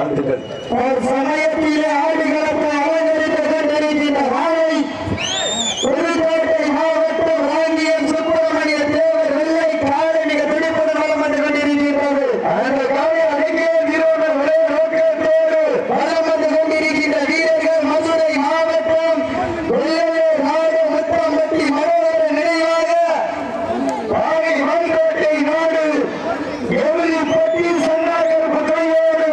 வாழ்த்துக்கள். சமயத்திலே ஆடுகளத்தை அலங்கரித்து கொண்டிருக்கின்ற காலை புதுக்கோட்டை மாவட்டம் ராங்கியம் சுப்பிரமணிய தேவர் வெள்ளை காலை மிக துடிப்புடன் வலம் வந்து கொண்டிருக்கின்றது. அந்த காலை அடங்கிய வீரர்கள் ஒரே நோக்கத்தோடு வலம் வந்து கொண்டிருக்கின்ற வீரர்கள் மதுரை மாவட்டம் வெள்ளையூர் நாடு முத்தம்பட்டி மனோகர நினைவாக புதுக்கோட்டை நாடு எவ்வளவு சன்னாகர் புதையோடு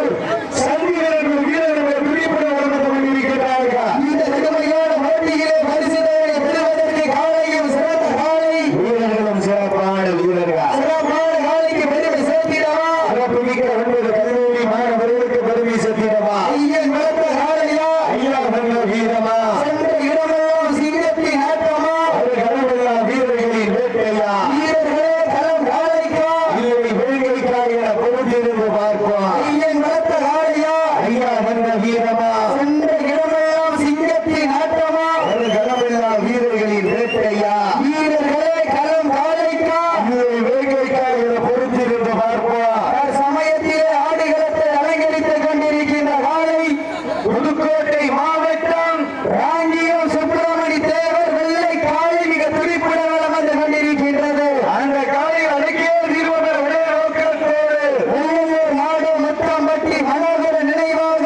சந்திரர்கள் வீரர்கள் துடிப்புடன் வலம் வந்து கொண்டிருக்கிறார்கள். இந்த கடுமையான போட்டியிலே பரிசுகளை பெறுவதற்கு காலையும் சிறந்த காலை வீரர்களும் சிறப்பான வீரர்கள் சிறப்பான காலைக்கு பெருமை சேர்த்திடவா சிறப்பு மிக்க 9 மாணவர்களுக்கு பெருமை சேர்த்திடவா ஐயன் வளர்த்த காலையா ஐயா நல்ல வீரமா சென்ற இடமெல்லாம் சிங்கத்தின் ஆட்டமா ஒரு கடவுளா வீரர்களின் வேட்டையா வீரர்களே களம் காலைக்கா இல்லை வேங்கைக்கா என பொறுத்திருந்து பார்ப்போம் ஐயன் வளர்த்த காலையா ஐயா நல்ல வீரமா சென்ற இடமெல்லாம் சிங்கத்தின் ஆட்டமா ஒரு கடவுளா வீரர்களின் வேட்டையா வீரர்களே களம் காலைக்கா இல்லை வேங்கைக்கா என பொறுத்திருந்து பார்ப்போம் சமயத்திலே ஆடுகளத்தை அலங்கரித்துக் கொண்டிருக்கின்ற காலை புதுக்கோட்டை மாவட்டம் ராங்கியம் சுப்பிரமணி தேவர் வெள்ளை காலை மிக துடிப்புடன் வலம் வந்து கொண்டிருக்கின்றது. அந்த காலை அடக்கிய வீரர்கள் ஒரே நோக்கத்தோடு வெள்ளையூர் நாடு முத்தம்பட்டி மனோகர நினைவாக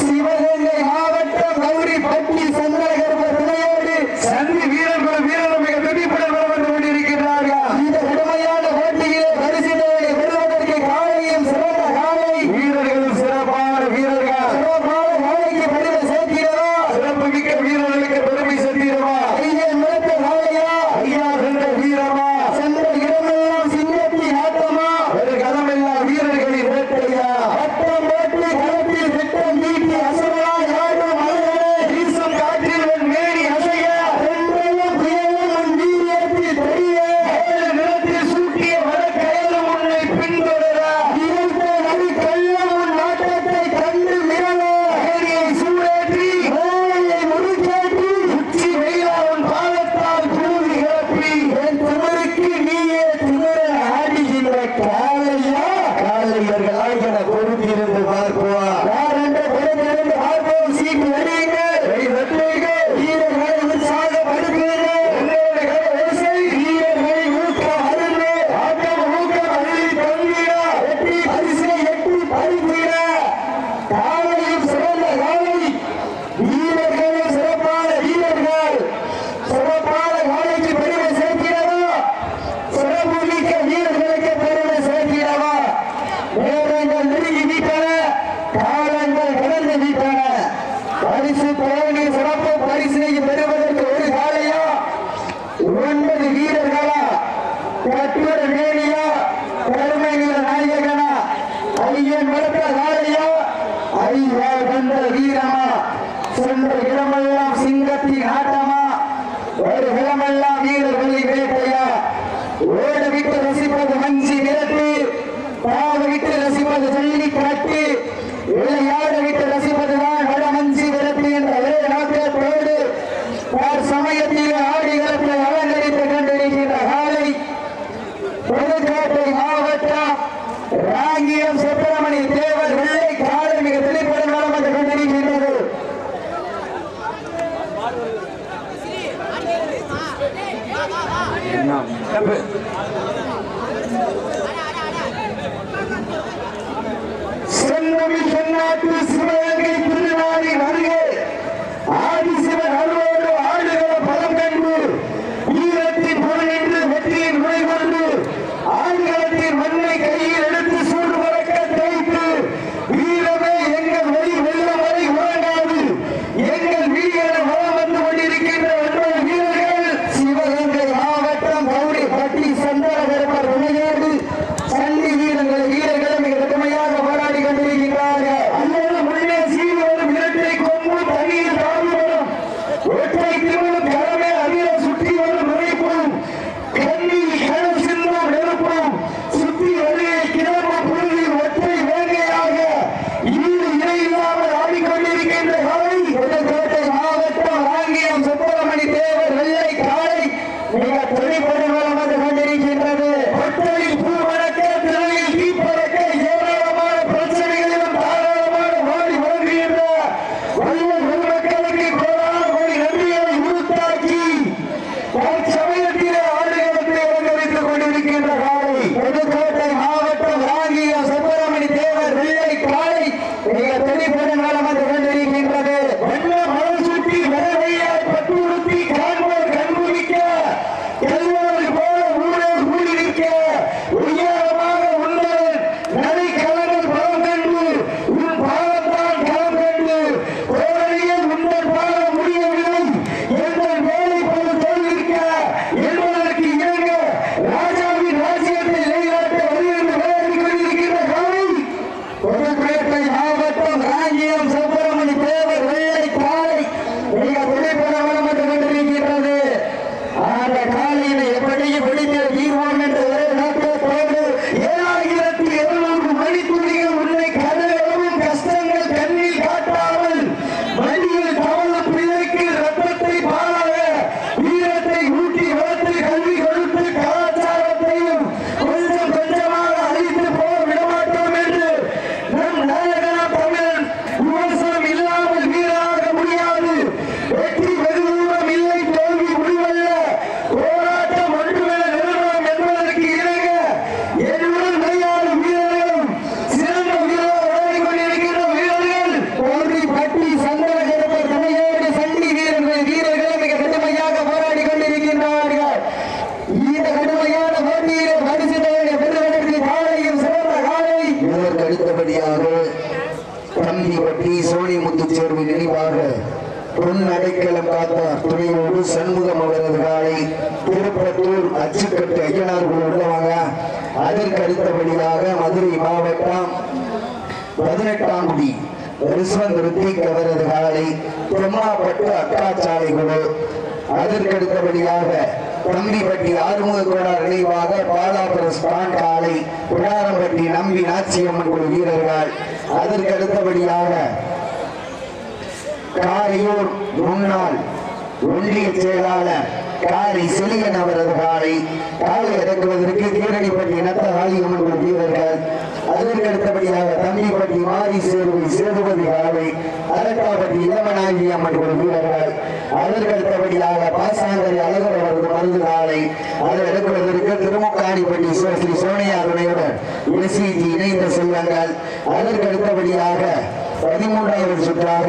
சிவகங்கை மாவட்டம் கௌரிப்பட்டி சந்திரகர்ப துணையோடு சந்தி வீரர்கள் மிக துடிப்புடன் வலம் வந்து கொண்டிருக்கிறார்கள். இந்த கடுமையான போட்டியிலே பரிசுகளை பெறுவதற்கு காலையும் சிறந்த காலை வீரர்களும் சிறப்பான வீரர்கள் சிறப்பான காலைக்கு பெருமை சேர்க்கிறதா சிறப்பு மிக்க வீரர்களுக்கு பெருமை சேர்க்கிறதா ஐயன் வளர்த்த காலையா ஐயா சென்ற வீரமா சென்ற இடமெல்லாம் சிங்கத்தின் ஆட்டமா ஒரு களமெல்லாம் வீரர்களின் வேட்டையா பட்டம் போட்டு களத்தில் திட்டம் நீட்டி அசவலாய் ஆடும் மலைகளே வீசும் காற்றில் உன் மேனி அசைய ரெண்டையும் புயலும் உன் வீரியத்தில் தெரிய ஏழு நிலத்தில் சூட்டிய வடக்கயலும் உன்னை பின்தொடர இருந்த நடு கள்ளம் உன் நாட்டத்தை கண்டு மிரள ஏரியை சூடேற்றி வேலையை முறுக்கேற்றி உச்சி வெயிலா உன் பாலத்தால் கூறி கிளப்பி என் திமிருக்கு நீயே திமிர ஆடுகின்ற காலையா காலையர்களாய் என பொறுத்திருந்து பார்ப்போம் யாரென்ற பொறுத்திருந்து பார்ப்போம் சீட்டு அடியுங்கள் வீரர்களை உற்சாகப்படுத்துங்கள் வீரர்களை ஊக்கம் அருள் ஆட்டம் ஊக்கம் அள்ளி தந்திட எட்டி பரிசை எட்டி பறித்திட காலையும் சிறந்த காலை வீரர்களும் சிறப்பான வீரர்கள் சிறப்பான காலைக்கு பெருமை சேர்க்கிறதா சிறப்பு மிக்க வீரர்களுக்கு பெருமை சேர்க்கிறதா நேரங்கள் நெருங்கி விட்டன காலங்கள் கடந்து விட்டன பரிசு தேவை சிறப்பு பரிசினை பெறுவதற்கு ஒரு காலையா 9 வீரர்களா கட்டுரை மேனியா கருமைநில நாயகனா ஐயன் வளர்த்த காலையா ஐயா வந்த வீரமா சென்ற இடமெல்லாம் சிங்கத்தின் ஆட்டமா ஒரு இடமெல்லாம் வீரர்களின் வேட்டையா ஓட விட்டு ரசிப்பது மஞ்சி விரட்டு பாவ விட்டு ரசிப்பது ஜல்லி கட்டு விளையாட விட்டு ரசிப்பதுதான் வட மஞ்சி விரட்டு என்ற ஒரே நோக்கத்தோடு சமயத்தில் ஆடுகளத்தை அலங்கரித்துக் கொண்டிருக்கின்ற காலை புதுக்கோட்டை மாவட்டம் ராங்கியம் சுப்பிரமணி தேவர் வெள்ளை காலை மிக துடிப்புடன் வலம் வந்து கொண்டிருக்கின்றது. சிறப்புடன் வளம் வந்து கொண்டிருக்கின்றது. வண்ண மலர் சுட்டி வரவையாய் பட்டுடுத்தி காண்போர் கண்குவிக்க எல்லோரும் போல ஊரே கூடி நிற்க உயரமாக உள்ளவன் நதி கலங்கள் பலம் கண்டு உன் பாவத்தான் களம் கண்டு கோரணியில் உங்கள் பாலம் முடியவில்லை எங்கள் வேலை போல தோல்விக்க என்பதற்கு இணங்க ராஜாவின் ராஜ்யத்தை நிலைநாட்ட வலியுறுத்தி விளையாடி கொண்டிருக்கின்ற காலை புதுப்பேட்டை மாவட்டம் ராஞ்சியம் சுப்பிரமணி தேவர் வெள்ளை காலை மிக துடிப்புற வளம் வந்து கொண்டிருக்கின்றது. அந்த காலையினை எப்படியும் பிடித்து தீர்வோம் என்ற ஒரே நோக்கத்தோடு 7700 மணித்துளிகள் உன்னை கடலும் கஷ்டங்கள் கண்ணில் காட்டாமல் மடியில் தவழும் பிள்ளைக்கு ரத்தத்தை பாலாக வீரத்தை ஊட்டி வளர்த்து கல்வி கொடுத்து கலாச்சாரத்தையும் கொஞ்சம் கொஞ்சமாக அழித்து போக விடமாட்டோம் என்று நம் நாயகனா தமிழன் விமர்சனம் இல்லாமல் வீராக முடியாது. வெற்றி வெகு தூரம் இல்லை, தோல்வி முடிவல்ல, போராட்டம் ஒன்றுமென நிறுவனம் என்பதற்கு இணங்க என்னுடன் விளையாடும் வீரர்களும் சிறந்த வீரராக விளையாடிக் கொண்டிருக்கின்ற வீரர்கள் போற்றி பட்டி சந்தன கருப்பை துணையோடு சண்டி வீரர்கள் மிக கடுமையாக போராடி கொண்டிருக்கின்றார்கள். இந்த கடுமையான போட்டியிலே பரிசு தொகையை பெறுவதற்கு காலையும் சிறந்த காலை. இதற்கு அடுத்தபடியாக தம்பிப்பட்டி சோனிமுத்து சேர்வு நினைவாக பொன் அடைக்கலம் காத்தார் துணையோடு சண்முகம் அவரது காலை திருப்பத்தூர் அச்சுக்கட்டு ஐயனார் உள்ளவாங்க. அதற்கு அடுத்தபடியாக மதுரை மாவட்டம் 18ஆம் குடி ரிஸ்வந்த் ருத்திக் அவரது காலை திருமாப்பட்டு அக்காச்சாலை குழு. அதற்கு அடுத்தபடியாக தம்பிப்பட்டி ஆறுமுக கோடார் நினைவாக பாலாபுரம் ஸ்டான் காலை பிடாரம்பட்டி நம்பி நாச்சியம்மன் குழு வீரர்கள். அதற்கு அடுத்தபடியாக காரையூர் முன்னாள் ஒன்றிய செயலாளர் காரை செலியன் அவரது காலை இறக்குவதற்கு தீரணிப்பட்டி நத்த காளியம்மன் குழு வீரர்கள். அதற்கு அடுத்தபடியாக தம்பிப்பட்டி மாரி சேதுபதி காலை அரட்டாப்பட்டி இளமநாயகி அம்மன் குழு வீரர்கள். அதற்கு அடுத்தபடியாக பாசாங்கரி அழகர் அவரது மருந்து காலை அதை எடுக்குவதற்கு திருமுக்காணிப்பட்டி ஸ்ரீ சோனியா துணையுடன் எஸ்விஜி இணைந்த செல்வங்கள். அதற்கு அடுத்தபடியாக 13வது சுற்றாக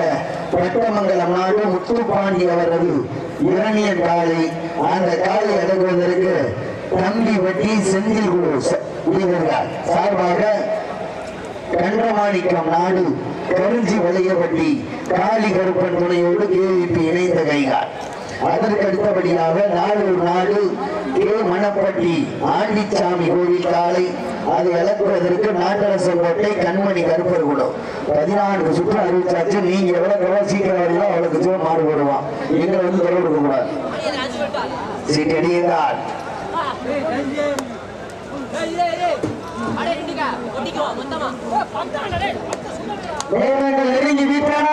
பட்டமங்கலம் நாடு முத்துப்பாண்டி அவரது இரணியன் காலை அந்த காலை அடங்குவதற்கு தம்பி வட்டி செந்தில் குழு வீரர்கள் சார்பாக கண்டமாணிக்கம் நாடு கருஞ்சி வளையப்பட்டி காளி கருப்பன் துணையோடு கேவிபி இணைந்த கைகால். அதற்கு அடுத்தபடியாக நாளூர் நாடு கே மணப்பட்டி ஆண்டிச்சாமி கோவில் காலை அதை இழக்குவதற்கு நாட்டரசன் கோட்டை கண்மணி கருப்பர் குழு. 14 சுற்று அறிவிச்சாச்சு. நீங்க எவ்வளவு சீக்கிரம் வரீங்களோ அவளுக்கு ஜோ மாறுபடுவான். எங்க வந்து தொலை கொடுக்க கூடாது. சீட்டடியால் நேரங்கள் நெருங்கி விட்டன,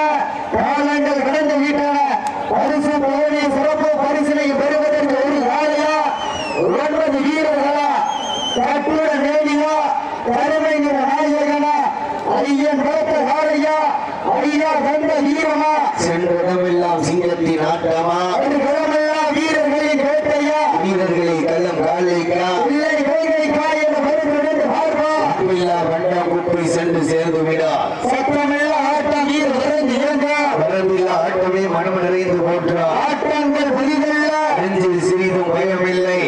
காலங்கள் கடந்து விட்டன. பரிசு போனி சிறப்பு பரிசினை பெறுவதற்கு ஒரு காலையா 9 வீரர்களா கட்டுட நேடியா கருமை நிற நாயகனா ஐயன் வளர்த்த காலையா ஐயா கண்ட வீரமா சென்றதமெல்லாம் சிங்கத்தின் ஆட்டமா இடமெல்லாம் வீரர்களின் வேட்டையா வீரர்களை கள்ளம் காலைக்கா இல்லை வேகை காய மறுபடிந்து பார்ப்பா இல்லா வண்டம் குப்பை சென்று சேர்ந்து விடா சத்தமெல்லாம் ஆட்டம் வீர வரைந்து இறங்க வரவில்லை ஆட்டமே மனம் நிறைந்து போற்றா ஆட்டங்கள் புதிதல்ல நெஞ்சில் சிறிதும் பயமில்லை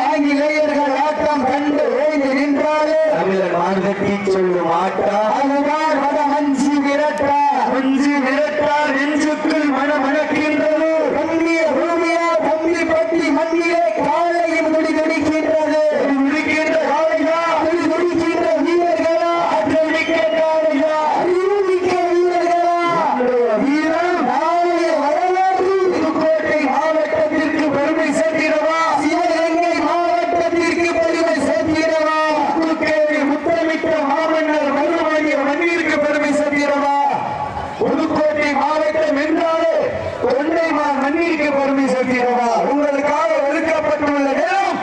ஆங்கிலேயர்கள் ஆட்டம் கண்டு ஓய்ந்து நின்றாலே தமிழர் மார்கட்டி சொல்லும் ஆட்டா அதுதான் மனம் அஞ்சு விரட்டா நெஞ்சுக்குள் மனமணக்கின்றது கண்ணிய பூமியா தம்பி பட்டி மண்ணிலே காலையும் துடிக்கின்றது துடிக்கின்ற காலையா துடிக்கின்ற வீரர்களா ஆற்றல் மிக்க காலையா அறிவுமிக்க வீரர்களா வீரர் நாளைய வரலாறு புதுக்கோட்டை மாவட்டத்திற்கு பெருமை சேர்க்கிறவா சிவகங்கை மாவட்டத்திற்கு பெருமை சேர்க்கிறவா முத்தமிட்ட மாமன்னர் மருமானிய மண்ணிற்கு பெருமை சேர்க்கிறவா புதுக்கோட்டை மாவட்டம் என்றாலே தொண்டைமான் மண்ணிற்கு பெருமை சேர்க்கிறவா உங்களுக்காக ஒதுக்கப்பட்டுள்ள நேரம்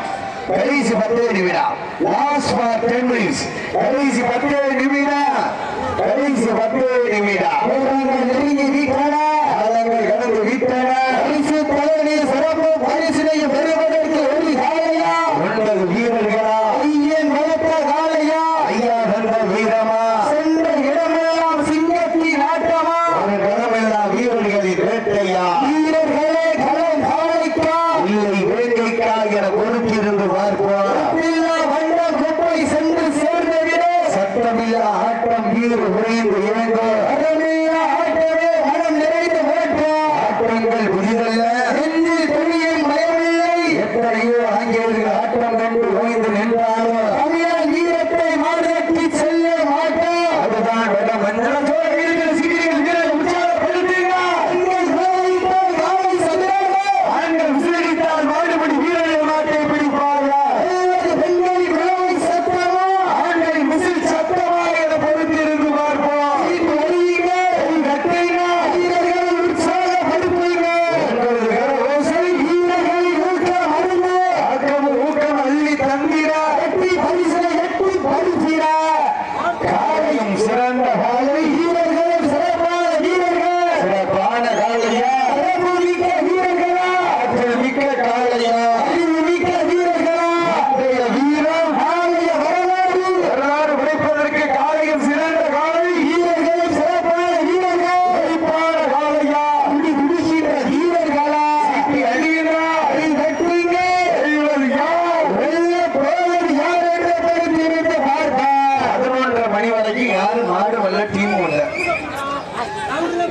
கடைசி 10 நிமிடம். Last for 10 minutes. கடைசி 10 நிமிடம். நெருங்கி விட்டன, காலங்கள் கடந்து விட்டன. பரிசு பலனை சிறப்பு பரிசினை பெறுவதற்கு ஒரு காலையா 9 வீரர்களா ஐயன் வளர்த்த காலையா ஐயா கண்ட வீரமா சென்ற இடமெல்லாம் சிங்கத்தின்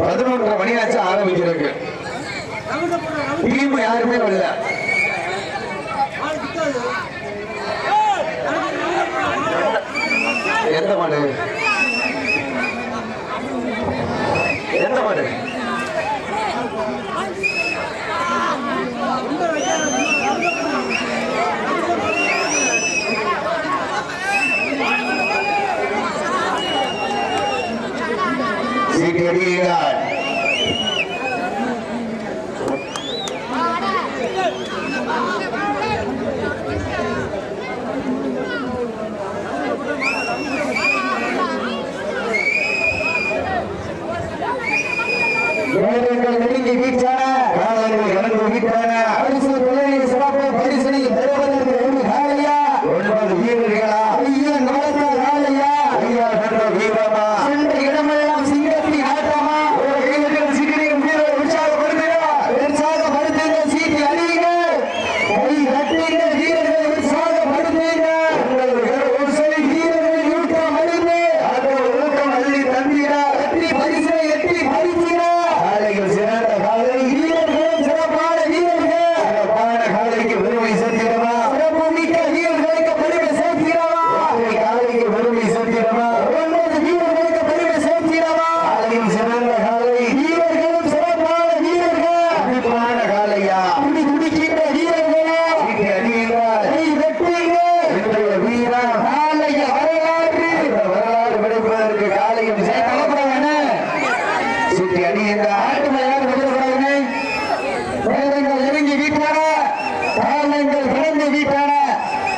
11:30 மணி ஆச்சு ஆரம்பிக்கிறதுக்கு. டீம் யாருமே வரல. எந்த மாடு எந்த மாடு சீட்டி அடிக்கிறார். வீரர்கள் நெருங்கி வீட்டான காலங்கள் கடந்து விட்டன. பரிசு தொழிலை சிறப்பு பரிசனை பெறுவதற்கு ஒரு காலையா 9 வீரர்களா ஐயன் நடத்த காலையா ஐயா கண்ட வீரமா சென்ற இடமெல்லாம் சிங்கத்தின் ஆட்டமா ஒரு கையில் சீட்டியும் வீரர் உற்சாகப்படுத்துகிறார். உற்சாகப்படுத்துங்க சீட்டி அடியுங்க கை கட்டுங்க வீரர்களை உற்சாகப்படுத்துங்க உங்கள் ஓசை வீரர்கள் ஊக்கம் அடிங்க அதோடு ஊக்கம் அள்ளி தந்தினார். எட்டி பரிசனை எட்டி பரிசுனா காலைகள் சிறந்த காலை வீரர்களும் சிறப்பான வீரர்கள் சிறப்பான காலைக்கு பெருமை சேர்த்திடமா சிறப்பு மிக்க வீரர்களுக்கு பெருமை சேர்க்கிறவா காலைக்கு பெருமை சேர்த்திடமா 9 வீரர்களுக்கு பெருமை சேர்க்கிறவா காலையும் சிறந்த காலை வீரர்களும் சிறப்பான வீரர்கள் சிறப்பான காலையா துடி துடிக்கின்ற வீரர்களா சீட்டி அடியுங்கள். கை வெட்டுங்க இன்றைய வீரர் நாளைய வரலாறு இந்த வரலாறு படைப்பதற்கு காலையும் கலப்படாங்கண்ணே சீட்டி அடியுங்கள். ஆட்டு மலையாடு விடுபடாதுன்னு வேதங்கள் நெருங்கி வீட்டான காலங்கள் கடந்து வீட்டான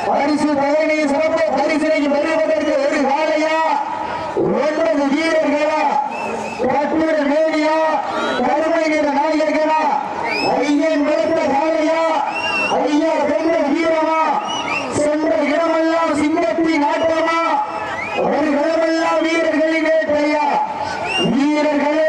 பரிசு பதவி சிறப்பு பரிசினை பெறுவதற்கு ஒரு காலையா 9 வீரர்களா கட்டுரை மேடியா கருமை நிற நாயகர்களா ஐயன் வெளுத்த காலையா ஐயா வென்ற வீரமா சென்ற இடமெல்லாம் சிங்கத்தின் ஆட்டமா ஒரு களமெல்லாம் வீரர்களின் வேட்டையா வீரர்களே